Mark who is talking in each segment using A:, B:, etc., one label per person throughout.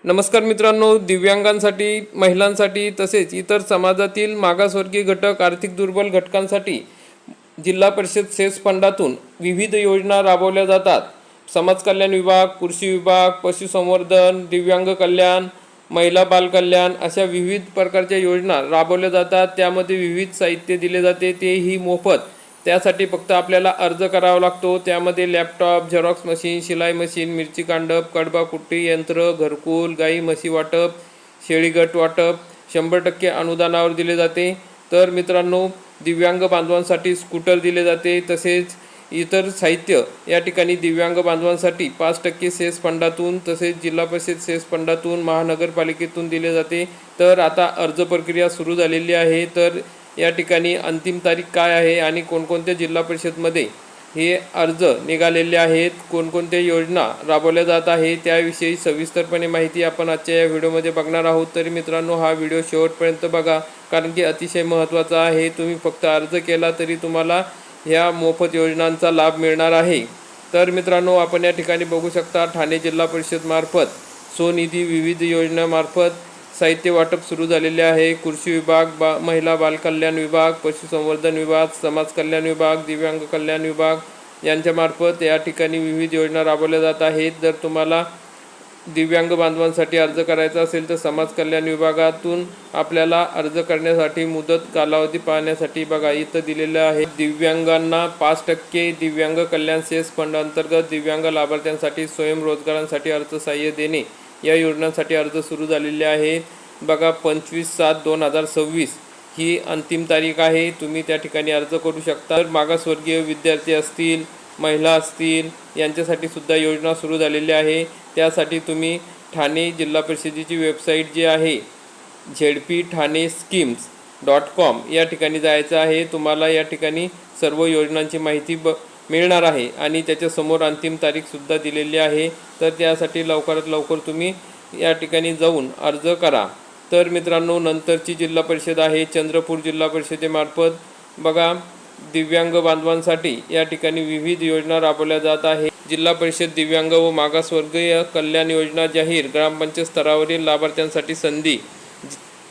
A: नमस्कार मित्रांनो, दिव्यांगांसाठी, महिलांसाठी तसेच इतर समाजातील मागासवर्गीय घटक, आर्थिक दुर्बल घटकांसाठी जिल्हा परिषद सेस फंडातून विविध योजना राबवल्या जातात. समाज कल्याण विभाग, कृषी विभाग, पशुसंवर्धन, दिव्यांग कल्याण, महिला बाल कल्याण अशा विविध प्रकारच्या योजना राबवल्या जातात. त्यामध्ये विविध साहित्य दिले जाते, तेही मोफत. त्यासाठी फक्त आपल्याला अर्ज करावा लागतो. त्यामध्ये लॅपटॉप, झेरॉक्स मशीन, शिलाई मशीन, मिरची कांडप, कडबा कुट्टी यंत्र, घरकुल, गाई म्हशी वाटप, शेळीगट वाटप 100% अनुदानावर दिले जाते. तर मित्रांनो, दिव्यांग बांधवांसाठी स्कूटर दिले जाते. तसेच इतर साहित्य या ठिकाणी दिव्यांग बांधवांसाठी 5% सेस फंडातून, तसेच जिल्हा परिषद सेस फंडातून, महानगरपालिकेतून दिले जाते. तर आता अर्ज प्रक्रिया सुरू झालेली आहे. तर या ठिकाणी अंतिम तारीख काय आहे आणि कोणकोणत्या जिल्हा परिषदमध्ये हे अर्ज निघालेले आहेत, कोणकोणत्या योजना राबवल्या जात आहे, त्याविषयी सविस्तरपणे माहिती आपण आजच्या या व्हिडिओमध्ये बघणार आहोत. तरी मित्रांनो, हा व्हिडिओ शेवटपर्यंत बघा, कारण की अतिशय महत्त्वाचा आहे. तुम्ही फक्त अर्ज केला तरी तुम्हाला ह्या मोफत योजनांचा लाभ मिळणार आहे. तर मित्रांनो, आपण या ठिकाणी बघू शकता, ठाणे जिल्हा परिषदमार्फत स्वनिधी विविध योजनामार्फत साहित्य वाटप सुरू झालेले आहे. कृषी विभाग, महिला बाल कल्याण विभाग, पशुसंवर्धन विभाग, समाज कल्याण विभाग, दिव्यांग कल्याण विभाग यांच्यामार्फत या ठिकाणी विविध योजना राबवल्या जात आहेत. जर तुम्हाला दिव्यांग बांधवांसाठी अर्ज करायचा असेल तर समाज कल्याण विभागातून आपल्याला अर्ज करण्यासाठी मुदत कालावधी पाहण्यासाठी बघा इथं दिलेलं आहे. दिव्यांगांना 5% दिव्यांग कल्याण सेस फंड अंतर्गत दिव्यांग लाभार्थ्यांसाठी स्वयंरोजगारांसाठी अर्थसहाय्य देणे या योजनांसाठी अर्ज सुरू झालेले आहेत. बघा 25/7/2026 ही अंतिम तारीख आहे. तुम्ही त्या ठिकाणी अर्ज करू शकता. तर मागासवर्गीय विद्यार्थी असतील, महिला असतील यांच्यासाठी सुद्धा योजना सुरू झालेली आहे. त्यासाठी तुम्ही ठाणे जिल्हा परिषदेची वेबसाईट जी आहे zpthaneschemes.com या ठिकाणी जायचं आहे. तुम्हाला या ठिकाणी सर्व योजनांची माहिती मिळणार आहे आणि त्याच्यासमोर अंतिम तारीखसुद्धा दिलेली आहे. तर त्यासाठी लवकरात लवकर तुम्ही या ठिकाणी जाऊन अर्ज करा. तर मित्रांनो, नंतरची जिल्हा परिषद आहे चंद्रपूर जिल्हा परिषदेमार्फत. बघा, दिव्यांग बांधवांसाठी या ठिकाणी विविध योजना राबवल्या जात आहे. जिल्हा परिषद दिव्यांग व मागासवर्गीय कल्याण योजना जाहीर, ग्रामपंचायत स्तरावरील लाभार्थ्यांसाठी संधी.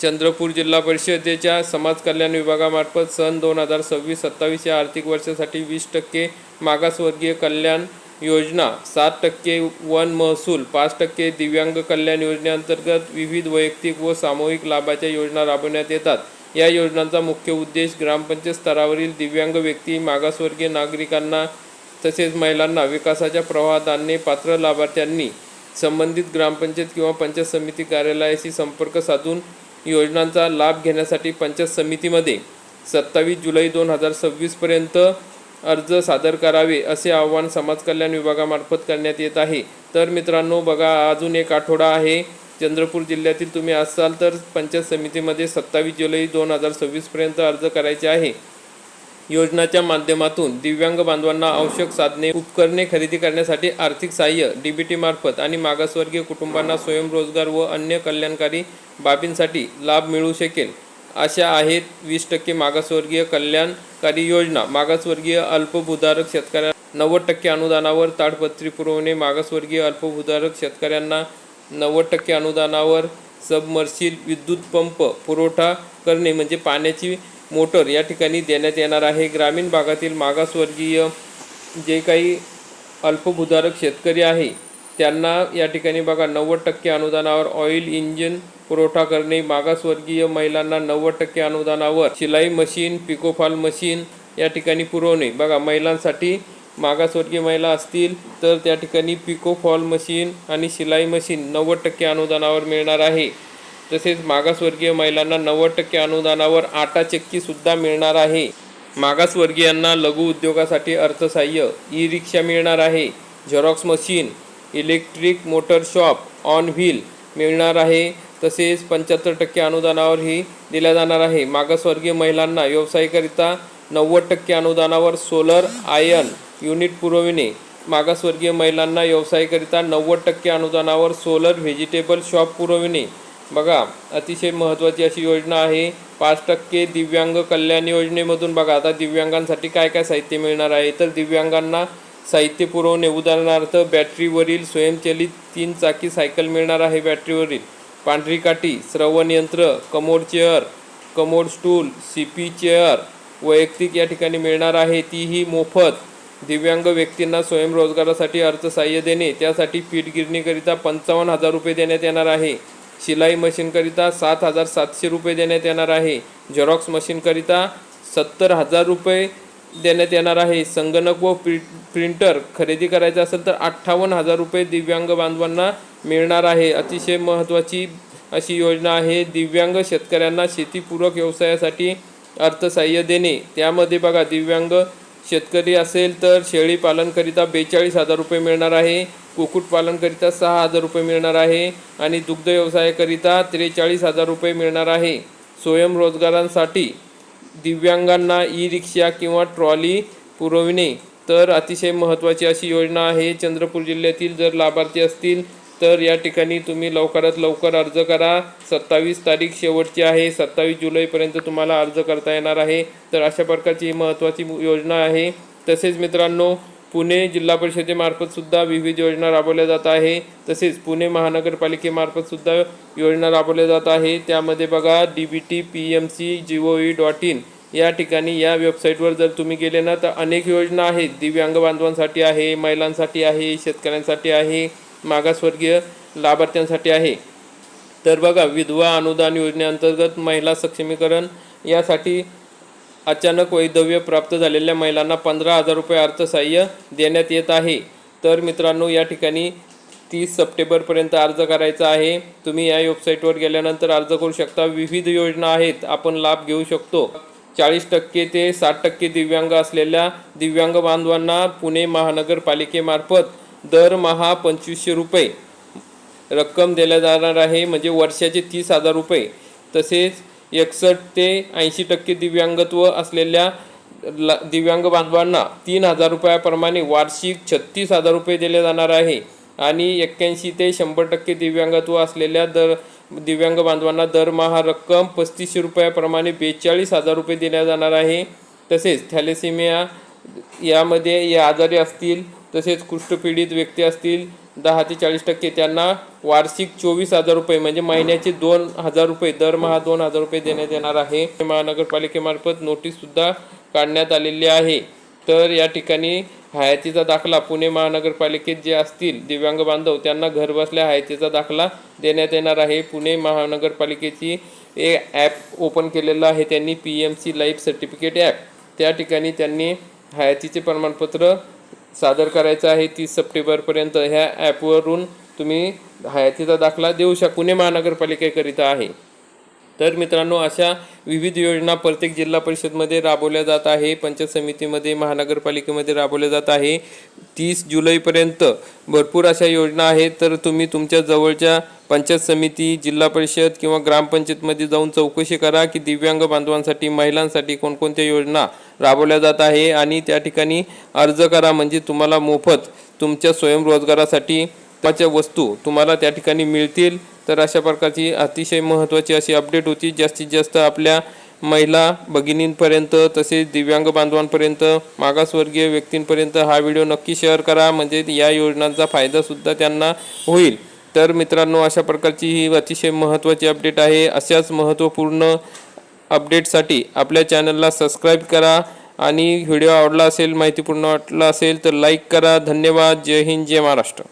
A: चंद्रपूर जिल्हा परिषदेच्या समाज कल्याण विभागामार्फत सन 2026-27 या आर्थिक वर्षासाठी 20% मागासवर्गीय कल्याण योजना, 7% वन महसूल, 5% दिव्यांग कल्याण योजनेअंतर्गत विविध वैयक्तिक व सामूहिक लाभाच्या योजना राबवण्यात येतात. या योजनांचा मुख्य उद्देश ग्रामपंचायत स्तरावरील दिव्यांग व्यक्ती, मागासवर्गीय नागरिकांना तसेच महिलांना विकासाच्या प्रवाहात आणणे. पात्र लाभार्थ्यांनी संबंधित ग्रामपंचायत किंवा पंचायत समिती कार्यालयाशी संपर्क साधून योजनांचा लाभ घेण्यासाठी पंचायत समितीमध्ये 27 जुलै 2026 पर्यंत अर्ज सादर करावे असे आवाहन समाज कल्याण विभागामार्फत करण्यात येत आहे. तर मित्रांनो, बघा, अजून एक आठवडा आहे. चंद्रपूर जिल्ह्यातील तुम्ही असाल तर पंचायत समितीमध्ये 27 जुलै 2026 पर्यंत अर्ज करायचे आहे. योजनाच्या माध्यमातून दिव्यांग बांधवांना आवश्यक साधने, उपकरणे खरेदी करण्यासाठी आर्थिक सहाय्य DBT मार्फत आणि मागासवर्गीय कुटुंबांना स्वयंरोजगार व अन्य कल्याणकारी बाबींसाठी लाभ मिळू शकेल. अशा आहेत 20% मागासवर्गीय कल्याणकारी योजना. मागासवर्गीय अल्पभूधारक शेतकऱ्यांना 90% अनुदानावर ताडपत्री पुरवणे. मागासवर्गीय अल्पभूधारक शेतकऱ्यांना 90% अनुदानावर सबमर्सिबल विद्युत पंप पुरवठा करणे, म्हणजे पाण्याची मोटर या ठिकाणी देण्यात येणार आहे. ग्रामीण भागातील मागासवर्गीय जे काही अल्पभूधारक शेतकरी आहे त्यांना या ठिकाणी बघा 90% अनुदानावर ऑइल इंजिन पुरवठा करणे. मागासवर्गीय महिलांना 90% अनुदानावर शिलाई मशीन, पिकोफॉल मशीन या ठिकाणी पुरवणे. बघा, महिलांसाठी मागासवर्गीय महिला असतील तर त्या ठिकाणी पिकोफॉल मशीन आणि शिलाई मशीन 90% अनुदानावर मिळणार आहे. तसेच मागासवर्गीय महिलांना 90% अनुदानावर आटा चक्कीसुद्धा मिळणार आहे. मागासवर्गीयांना लघु उद्योगासाठी अर्थसहाय्य, ई रिक्षा मिळणार आहे. Xerox machine, electric motor shop on wheel मिळणार आहे. तसेच 75% अनुदानावर ही दिल्या जाणार आहे. मागासवर्गीय महिलांना व्यवसायाकरिता 90% अनुदानावर सोलर आयन युनिट पुरविणे. मागासवर्गीय महिलांना व्यवसायाकरिता 90% अनुदानावर सोलर व्हेजिटेबल शॉप पुरविणे. बघा, अतिशय महत्त्वाची अशी योजना आहे. 5% दिव्यांग कल्याण योजनेमधून बघा आता दिव्यांगांसाठी काय काय साहित्य मिळणार आहे. तर दिव्यांगांना साहित्य पुरवणे, उदाहरणार्थ बॅटरीवरील स्वयंचलित 3 चाकी सायकल मिळणार आहे. बॅटरीवरील पांढरी काठी, श्रवण यंत्र, commode chair, commode stool, CP chair वैयक्तिक या ठिकाणी मिळणार आहे, तीही मोफत. दिव्यांग व्यक्तींना स्वयंरोजगारासाठी अर्थसहाय्य देणे, त्यासाठी पीठ गिरणीकरिता 55,000 रुपये देण्यात येणार आहे. शिलाई मशीनकरिता 7,700 रुपये देण्यात येणार आहे. झेरॉक्स मशीनकरिता 70,000 रुपये देण्यात येणार आहे. संगणक व प्रिंटर खरेदी करायचा असेल तर 58,000 रुपये दिव्यांग बांधवांना मिळणार आहे. अतिशय महत्त्वाची अशी योजना आहे. दिव्यांग शेतकऱ्यांना शेतीपूरक व्यवसायासाठी अर्थसहाय्य देणे. त्यामध्ये बघा, दिव्यांग शेतकरी असेल तर शेळी पालनकरिता 42,000 रुपये मिळणार आहे. कुक्कुटपालनकरिता 6,000 रुपये मिळणार आहे आणि दुग्ध व्यवसायाकरिता 43,000 रुपये मिळणार आहे. स्वयंरोजगारांसाठी दिव्यांगांना ई-रिक्षा किंवा ट्रॉली पुरविणे तर अतिशय महत्त्वाची अशी योजना आहे. चंद्रपूर जिल्ह्यातील जर लाभार्थी असतील तर या ठिकाणी तुम्ही लवकरात लवकर अर्ज करा. 27 तारीख शेवटची आहे. 27 जुलैपर्यंत तुम्हाला अर्ज करता येणार आहे. तर अशा प्रकारची ही महत्त्वाची योजना आहे. तसेच मित्रांनो, पुणे जिल्हा परिषदेमार्फत सुद्धा विविध योजना राबवल्या जात आहे. तसेच पुणे महानगरपालिकेमार्फत सुद्धा योजना राबवल्या जात आहे. त्यामध्ये बघा, dbt.pmc.gov.in या ठिकाणी या वेबसाईटवर जर तुम्ही गेले ना तर अनेक योजना आहेत. दिव्यांग बांधवांसाठी आहे, महिलांसाठी आहे, शेतकऱ्यांसाठी आहे, मागासवर्गीय लाभार्थ्यांसाठी आहे. तर बघा, विधवा अनुदान योजनेअंतर्गत महिला सक्षमीकरण यासाठी अचानक वैधव्य प्राप्त झालेल्या महिलांना 15,000 रुपये अर्थसहाय्य देण्यात येत आहे. तर मित्रांनो, या ठिकाणी 30 सप्टेंबरपर्यंत अर्ज करायचा आहे. तुम्ही या वेबसाईटवर गेल्यानंतर अर्ज करू शकता. विविध योजना आहेत, आपण लाभ घेऊ शकतो. 40% ते 60% दिव्यांग असलेल्या दिव्यांग बांधवांना पुणे महानगरपालिकेमार्फत दरमहा 2,500 रुपये रक्कम दिल्या जाणार आहे, म्हणजे वर्षाचे 30,000 रुपये. तसेच 61 ते 80% दिव्यांगत्व असलेल्या दिव्यांग बांधवांना 3,000 रुपयाप्रमाणे वार्षिक 36,000 रुपये दिले जाणार आहे. आणि 81 ते 100% दिव्यांगत्व असलेल्या दिव्यांग बांधवांना दरमहा रक्कम 3,500 रुपयाप्रमाणे 42,000 रुपये दिल्या जाणार आहे. तसेच थॅलेसेमिया यामध्ये या आजारी असतील, तसेच कुष्ठपीडित व्यक्ती असतील 10 ते 40%, त्यांना वार्षिक 24,000 रुपये म्हणजे महिन्याचे 2,000 रुपये दरमहा 2,000 रुपये देण्यात येणार आहे. महानगरपालिकेमार्फत नोटीससुद्धा काढण्यात आलेली आहे. तर या ठिकाणी हयातीचा दाखला पुणे महानगरपालिकेत जे असतील दिव्यांग बांधव त्यांना घरबसल्या हयातीचा दाखला देण्यात येणार आहे. पुणे महानगरपालिकेची ॲप ओपन केलेलं आहे त्यांनी, PMC लाईफ सर्टिफिकेट ॲप. त्या ठिकाणी त्यांनी हयातीचे प्रमाणपत्र सादर करायचं आहे. 30 सप्टेंबरपर्यंत ह्या ॲपवरून तुम्ही हयातीचा दाखला देऊ शकता. पुणे महानगरपालिकेकरिता आहे. तर मित्रांनो, अशा विविध योजना प्रत्येक जिल्हा परिषदमध्ये राबवल्या जात आहे, पंचायत समितीमध्ये, महानगरपालिकेमध्ये राबवल्या जात आहे. 30 जुलैपर्यंत भरपूर अशा योजना आहेत. तर तुम्ही तुमच्या जवळच्या पंचायत समिती, जिल्हा परिषद किंवा ग्रामपंचायतमध्ये जाऊन चौकशी करा की दिव्यांग बांधवांसाठी, महिलांसाठी कोणकोणत्या योजना राबवल्या जात आहे आणि त्या ठिकाणी अर्ज करा. म्हणजे तुम्हाला मोफत तुमच्या स्वयंरोजगारासाठी त्याच्या वस्तू तुम्हाला त्या ठिकाणी मिळतील. तर अशा प्रकारची अतिशय महत्त्वाची अशी अपडेट होती. जास्तीत जास्त आपल्या महिला भगिनींपर्यंत, तसेच दिव्यांग बांधवांपर्यंत, मागासवर्गीय व्यक्तींपर्यंत हा व्हिडिओ नक्की शेअर करा, म्हणजे या योजनांचा फायदासुद्धा त्यांना होईल. तर मित्रांनो, अशा प्रकारची ही अतिशय महत्त्वाची अपडेट आहे. अशाच महत्त्वपूर्ण अपडेटसाठी आपल्या चॅनलला सबस्क्राईब करा आणि व्हिडिओ आवडला असेल, माहितीपूर्ण वाटला असेल तर लाईक करा. धन्यवाद. जय हिंद, जय महाराष्ट्र.